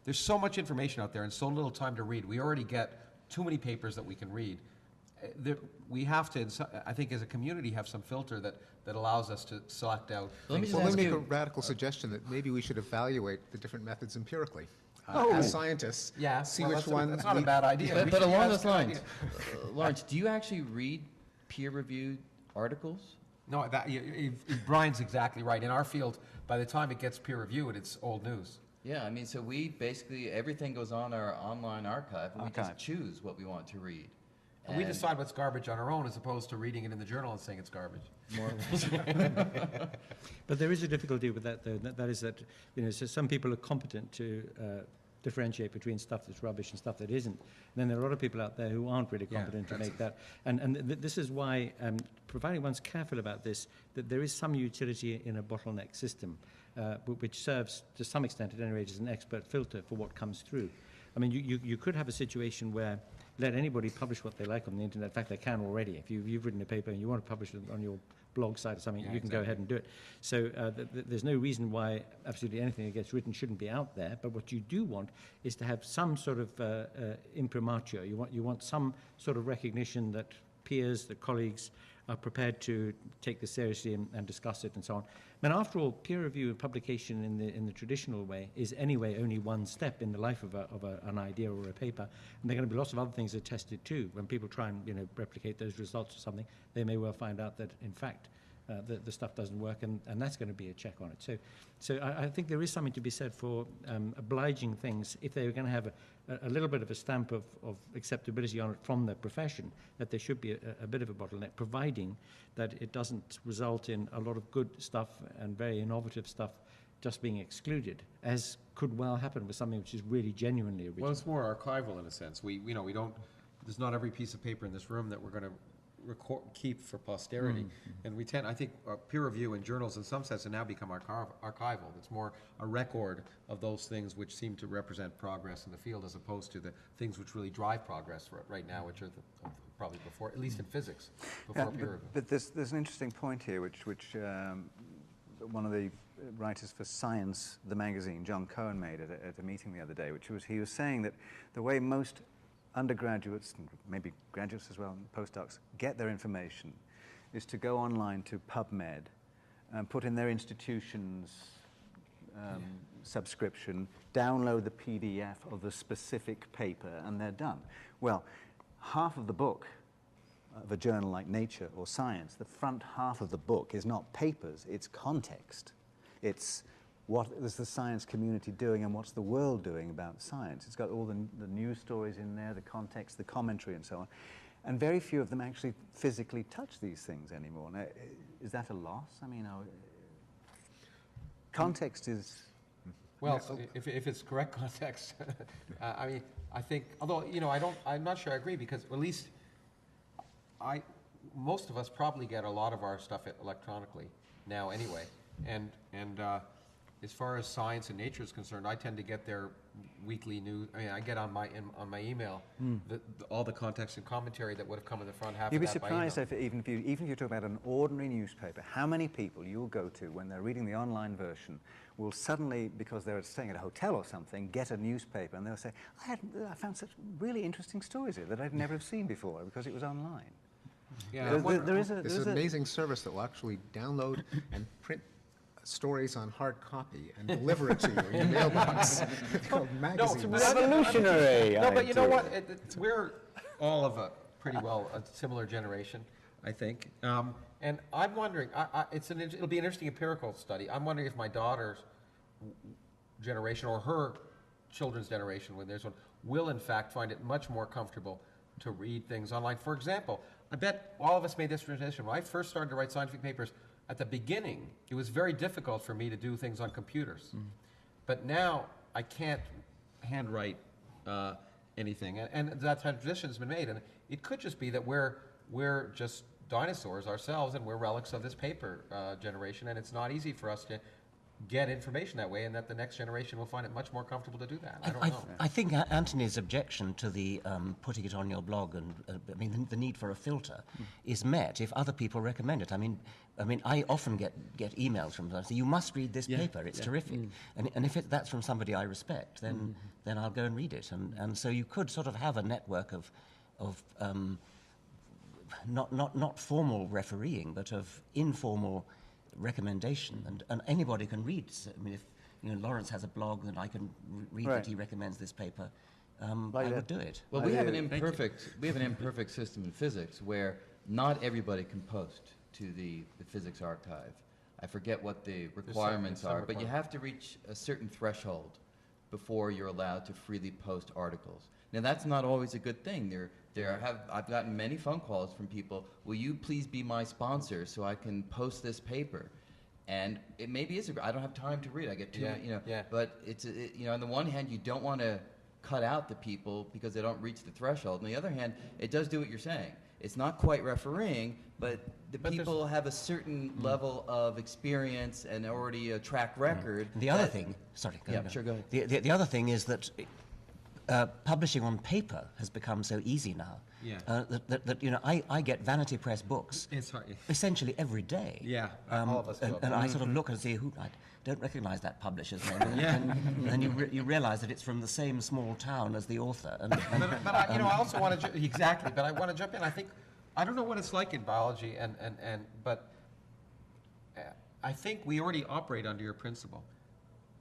there's so much information out there and so little time to read. We already get too many papers that we can read. We have to, I think, as a community, have some filter that allows us to select out. Let me make a radical suggestion that maybe we should evaluate the different methods empirically. As scientists, see which ones. That's not a bad idea. But along those lines, Lawrence, do you actually read peer-reviewed articles? No, Brian's exactly right. In our field, by the time it gets peer-reviewed, it's old news. Yeah, I mean, so we basically, everything goes on our online archive, and we just choose what we want to read. And we decide what's garbage on our own, as opposed to reading it in the journal and saying it's garbage. More or less. But there is a difficulty with that, though. That is that, so some people are competent to differentiate between stuff that's rubbish and stuff that isn't. And then there are a lot of people out there who aren't really competent to make that. And this is why, providing one's careful about this, that there is some utility in a bottleneck system, which serves, to some extent at any rate, as an expert filter for what comes through. I mean, you could have a situation where let anybody publish what they like on the internet. In fact, they can already. If you've written a paper and you want to publish it on your blog site or something, you can go ahead and do it. So there's no reason why absolutely anything that gets written shouldn't be out there. But what you do want is to have some sort of imprimatur. You want some sort of recognition that peers, that colleagues are prepared to take this seriously and discuss it and so on. I mean, after all, peer review and publication in the traditional way is anyway only one step in the life of an idea or a paper. And there are going to be lots of other things that are tested too. When people try and replicate those results or something, they may well find out that in fact the stuff doesn't work, and that's going to be a check on it. So I think there is something to be said for obliging things if they're going to have a little bit of a stamp of acceptability on it from the profession, that there should be a bit of a bottleneck, providing that it doesn't result in a lot of good stuff and very innovative stuff just being excluded, as could well happen with something which is really genuinely original. Well, it's more archival in a sense. We don't. There's not every piece of paper in this room that we're going to keep for posterity, and we tend, I think, peer review in journals in some sense have now become archival. It's more a record of those things which seem to represent progress in the field, as opposed to the things which really drive progress right now, which are probably before, at least in physics, before peer review. But there's an interesting point here, which one of the writers for Science, the magazine, John Cohen, made at a meeting the other day, which was, he was saying that the way most undergraduates, and maybe graduates as well, and postdocs, get their information is to go online to PubMed and put in their institution's subscription, download the PDF of the specific paper, and they're done. Well, half of the book of a journal like Nature or Science, the front half of the book is not papers, it's context. It's what is the science community doing and what's the world doing about science. It's got all the news stories in there, the context, the commentary, and so on. And very few of them actually physically touch these things anymore. Now, is that a loss? I mean, context is... Well, so if it's correct context, I mean, I think, although, you know, I'm not sure I agree, because at least most of us probably get a lot of our stuff electronically now anyway. And as far as science and nature is concerned, I tend to get their weekly news. I mean, I get on my email all the context and commentary that would have come in the front half. You'd be of that surprised by if even if you talk about an ordinary newspaper, how many people you'll go to when they're reading the online version will suddenly, because they're staying at a hotel or something, get a newspaper and they'll say, I found such really interesting stories here that I'd never have seen before because it was online. Yeah, There's an amazing service that will actually download and print stories on hard copy and deliver it to you in your mailbox. It's called magazines. revolutionary. No, but you know what? We're all of a pretty well a similar generation, I think. And I'm wondering, it'll be an interesting empirical study. I'm wondering if my daughter's generation or her children's generation, when there's one, will in fact find it much more comfortable to read things online. For example, I bet all of us made this transition. When I first started to write scientific papers, at the beginning, it was very difficult for me to do things on computers. But now I can't handwrite anything, and that transition has been made. And it could just be that we're just dinosaurs ourselves, and we're relics of this paper generation, and it's not easy for us to get information that way, and that the next generation will find it much more comfortable to do that. I don't know. I think Anthony's objection to the putting it on your blog and I mean the need for a filter is met if other people recommend it. I mean, I often get emails from them saying, you must read this paper, it's terrific. And if that's from somebody I respect, then I'll go and read it. And so you could sort of have a network of not formal refereeing, but of informal recommendation, and anybody can read. I mean, if Lawrence has a blog, then I can read that he recommends this paper. I would do it. Well, we have an imperfect system in physics where not everybody can post to the physics archive. I forget what the requirements are, but you have to reach a certain threshold before you're allowed to freely post articles. Now, that's not always a good thing. I've gotten many phone calls from people, will you please be my sponsor so I can post this paper? And it maybe is I don't have time to read. I get too many, but on the one hand, you don't want to cut out the people because they don't reach the threshold. On the other hand, it does do what you're saying. It's not quite refereeing, but people have a certain level of experience and already a track record. The other thing, sorry, go ahead. Sure, go ahead. The other thing is that publishing on paper has become so easy now. I get Vanity Press books essentially every day. Yeah, all of us do. And I sort of look and see I don't recognize that publisher's name. And then you realize that it's from the same small town as the author. But I also want to exactly. But I want to jump in. I don't know what it's like in biology, but I think we already operate under your principle.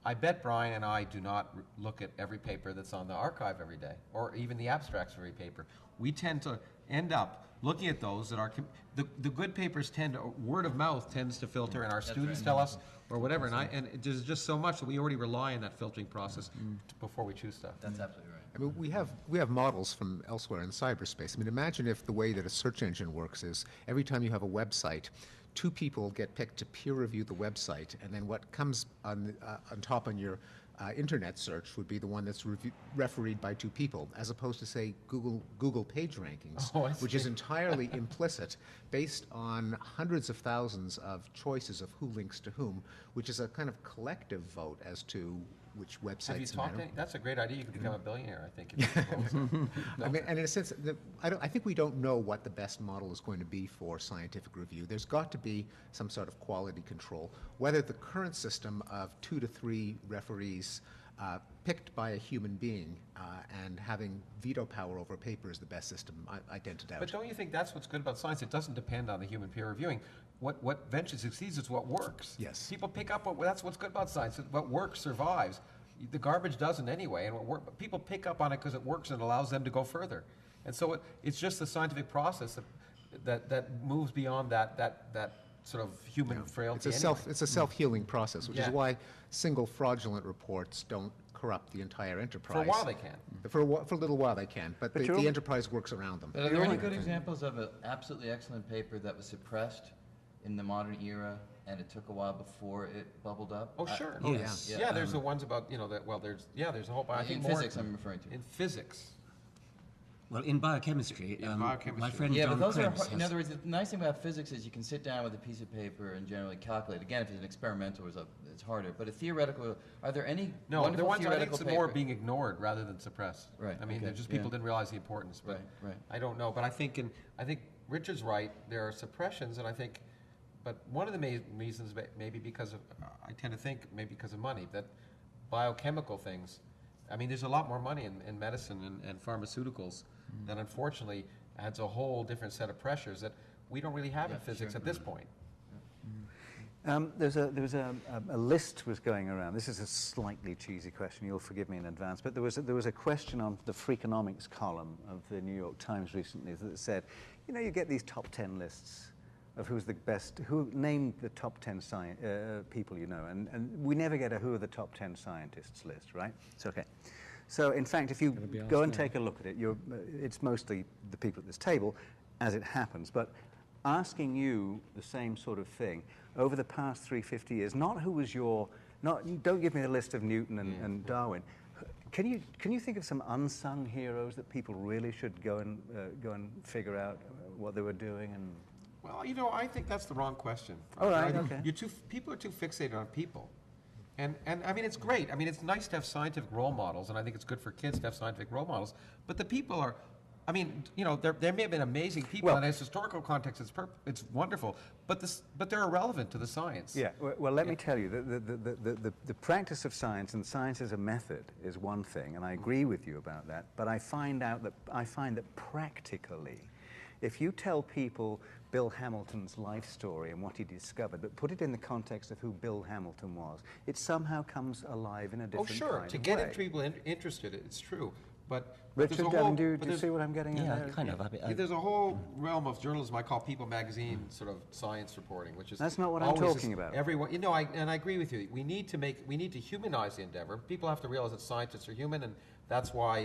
I bet Brian and I do not look at every paper that's on the archive every day, or even the abstracts of every paper. We tend to end up looking at those that are, the good papers word of mouth tends to filter, and our students tell us, or whatever, and there's just so much that we already rely on that filtering process before we choose stuff. That's absolutely right. I mean, we have models from elsewhere in cyberspace. I mean, imagine if the way that a search engine works is every time you have a website, 2 people get picked to peer review the website, and then what comes on top on your internet search would be the one that's refereed by 2 people, as opposed to, say, Google page rankings, which is entirely implicit, based on hundreds of thousands of choices of who links to whom, which is a kind of collective vote as to which websites Have you talked matter. That's a great idea. You could become a billionaire, I think. If you I mean, and in a sense, I think we don't know what the best model is going to be for scientific review. There's got to be some sort of quality control. Whether the current system of 2 to 3 referees picked by a human being and having veto power over paper is the best system, I tend to doubt. But don't you think that's what's good about science? It doesn't depend on the human peer reviewing. What eventually succeeds is what works. Yes. People pick up that's what's good about science. What works survives. The garbage doesn't anyway, and people pick up on it because it works and allows them to go further. And so it's just the scientific process that moves beyond that sort of human frailty. It's a self-healing process, which is Yeah. why single fraudulent reports don't corrupt the entire enterprise. For a while they can. For a little while they can, but you're the enterprise works around them. But are there any good examples of an absolutely excellent paper that was suppressed in the modern era, and it took a while before it bubbled up? Oh, sure. Oh, Yes. Yeah, there's the ones about, you know, that, well, there's a whole, I think In more. physics I'm referring to. In physics. Well, in biochemistry, In biochemistry. my friend Yeah, John but those are, Krebs in has- other words, the nice thing about physics is you can sit down with a piece of paper and generally calculate. Again, if it's an experimental result, it's harder. But a theoretical, are there any No, wonderful the ones I think theoretical it's more paper- being ignored rather than suppressed. Right, I mean, okay, they're just people yeah. didn't realize the importance. But Right. I don't know, but I think Richard's right. There are suppressions, and I think, but one of the reasons maybe because of, I tend to think maybe because of money, that biochemical things. I mean, there's a lot more money in medicine and pharmaceuticals that unfortunately adds a whole different set of pressures that we don't really have in physics at this point. There was a list was going around. This is a slightly cheesy question. You'll forgive me in advance, but there was a question on the Freakonomics column of the New York Times recently that said, you know, you get these top 10 lists of who's the best, who named the top 10 people you know, and we never get a who are the top 10 scientists list, right? It's okay. So in fact, if you be go and asked now. take a look at it, it's mostly the people at this table, as it happens. But asking you the same sort of thing over the past 350 years, not who was don't give me the list of Newton and Darwin. Can you think of some unsung heroes that people really should go and figure out what they were doing and? Well, you know, I think that's the wrong question. All right, okay. People are too fixated on people. And I mean, it's great. I mean, it's nice to have scientific role models, and I think it's good for kids to have scientific role models. But the people are, I mean, you know, there may have been amazing people, Well- and as historical context, it's wonderful. But they're irrelevant to the science. Yeah, well, let me tell you, the practice of science and science as a method is one thing, and I agree with you about that, but I find that practically, if you tell people Bill Hamilton's life story and what he discovered, but put it in the context of who Bill Hamilton was, it somehow comes alive in a Oh, different sure. kind To of get way. people interested, it's true. But there's Richard, a whole, do you but there's- see what I'm getting at Yeah, there? kind of. there's a whole realm of journalism I call People Magazine sort of science reporting, which is That's not what I'm always talking about. Everyone, you know, and I agree with you. We need to humanize the endeavor. People have to realize that scientists are human, and that's why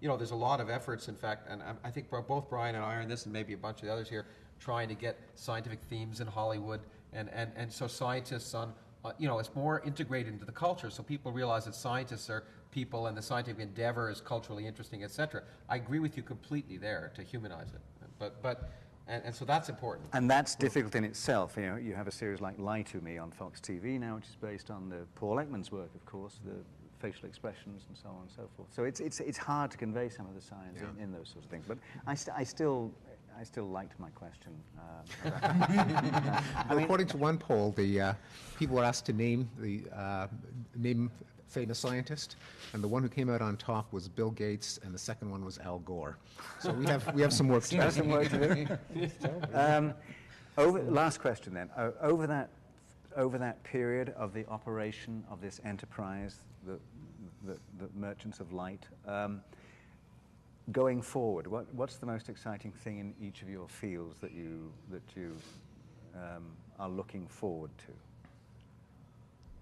you know, there's a lot of efforts. In fact, and I think both Brian and I are in this, and maybe a bunch of the others here, trying to get scientific themes in Hollywood, and so scientists on. You know, it's more integrated into the culture, so people realize that scientists are people and the scientific endeavor is culturally interesting, etc. I agree with you completely there to humanize it, and so that's important. And that's difficult in itself. You know, you have a series like Lie to Me on Fox TV now, which is based on the Paul Ekman's work, of course, the facial expressions and so on and so forth. So it's hard to convey some of the science in those sorts of things. But I still liked my question. According to one poll, the people were asked to name famous scientist, and the one who came out on top was Bill Gates, and the second one was Al Gore. So we have some work to do. That's some work to do. Last question then. Over that period of the operation of this enterprise, the Merchants of Light, going forward, what's the most exciting thing in each of your fields that you are looking forward to?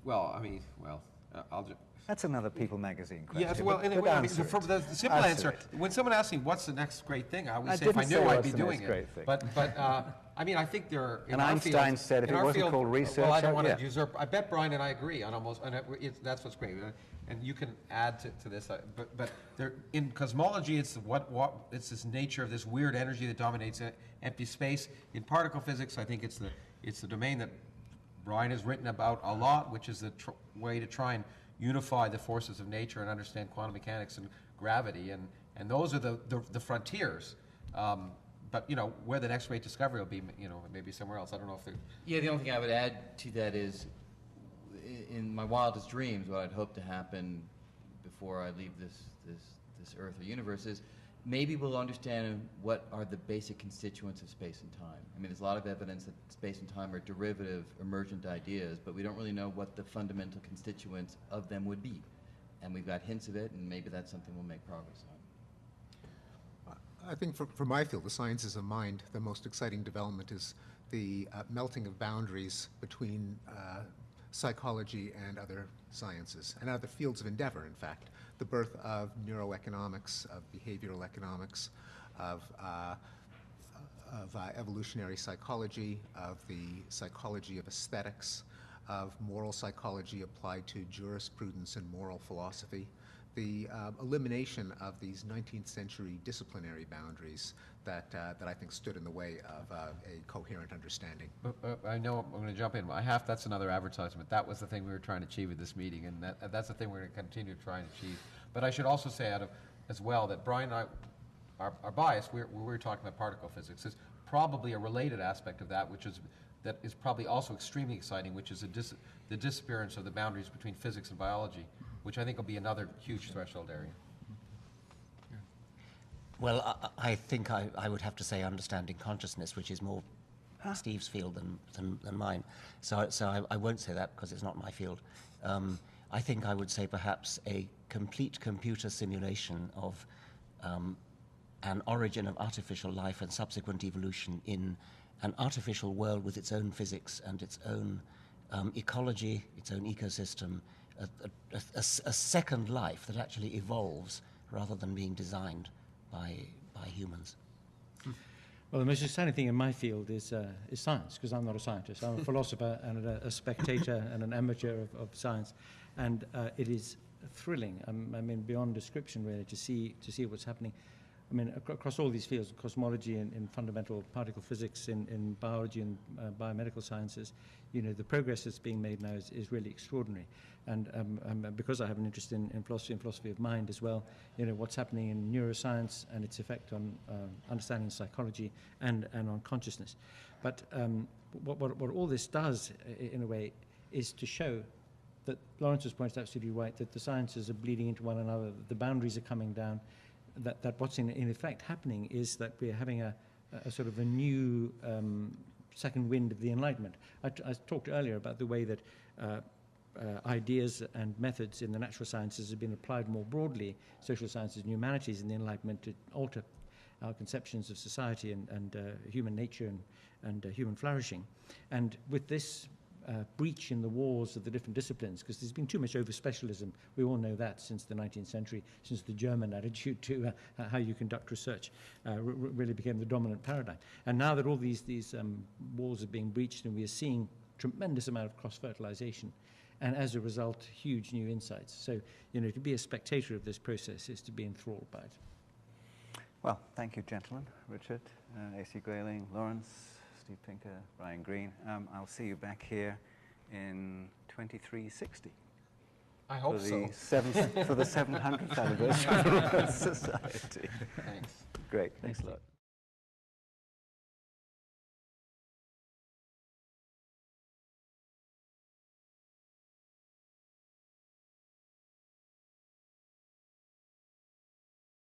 Well, I'll just. That's another People magazine question. Yes, well, but anyway, I mean, answer it. the simple Answer answer, it. when someone asks me what's the next great thing, I always I say if I didn't knew, say I'd what's be the doing next it. great thing. But I mean, I think there are, in And our Einstein field, said if in it our wasn't field, called research, well, I don't want yeah. to usurp. I bet Brian and I agree on almost, and that's what's great. And you can add to this, but there, in cosmology, it's it's this nature of this weird energy that dominates empty space. In particle physics, I think it's the domain that Brian has written about a lot, which is the way to try and unify the forces of nature and understand quantum mechanics and gravity, and those are the frontiers. But you know, where the next great discovery will be, you know, maybe somewhere else. I don't know if Yeah, the only thing I would add to that is, in my wildest dreams, what I'd hope to happen before I leave this Earth or universe is maybe we'll understand what are the basic constituents of space and time. I mean, there's a lot of evidence that space and time are derivative, emergent ideas, but we don't really know what the fundamental constituents of them would be. And we've got hints of it, and maybe that's something we'll make progress on. I think for my field, the sciences of mind, the most exciting development is the melting of boundaries between psychology and other sciences, and other fields of endeavor, in fact. The birth of neuroeconomics, of behavioral economics, of evolutionary psychology, of the psychology of aesthetics, of moral psychology applied to jurisprudence and moral philosophy, the elimination of these 19th century disciplinary boundaries that I think stood in the way of a coherent understanding. I know I'm going to jump in. That's another advertisement. That was the thing we were trying to achieve at this meeting, and that's the thing we're going to continue to try and achieve. But I should also say as well that Brian and I, our bias, we're talking about particle physics, is probably a related aspect of that, that is probably also extremely exciting, which is the disappearance of the boundaries between physics and biology, which I think will be another huge threshold area. Well, I think I would have to say understanding consciousness, which is more Steve's field than mine. So I won't say that because it's not my field. I think I would say perhaps a complete computer simulation of an origin of artificial life and subsequent evolution in an artificial world with its own physics and its own ecology, its own ecosystem, a second life that actually evolves rather than being designed by humans. Well, the most exciting thing in my field is science, because I'm not a scientist. I'm a philosopher and a spectator and an amateur of science, and it is thrilling. I mean, beyond description, really, to see what's happening. I mean, across all these fields, cosmology in fundamental particle physics, in biology and biomedical sciences, the progress that's being made now is really extraordinary. And because I have an interest in philosophy and philosophy of mind as well, what's happening in neuroscience and its effect on understanding psychology and on consciousness. But what all this does, in a way, is to show that Lawrence's point is absolutely right, that the sciences are bleeding into one another, that the boundaries are coming down, that what's in effect happening is that we're having a sort of a new second wind of the Enlightenment. I talked earlier about the way that ideas and methods in the natural sciences have been applied more broadly, social sciences and humanities in the Enlightenment, to alter our conceptions of society and human nature and human flourishing. And with this breach in the walls of the different disciplines, because there's been too much over-specialism. We all know that since the 19th century, since the German attitude to how you conduct research really became the dominant paradigm. And now that all these walls are being breached, and we are seeing tremendous amount of cross-fertilization, and as a result, huge new insights. So, to be a spectator of this process is to be enthralled by it. Well, thank you, gentlemen. Richard, A.C. Grayling, Lawrence, Steve Pinker, Brian Greene. I'll see you back here in 2360. I hope so. For the 700th anniversary of the Society. Thanks. Great. Thanks a lot.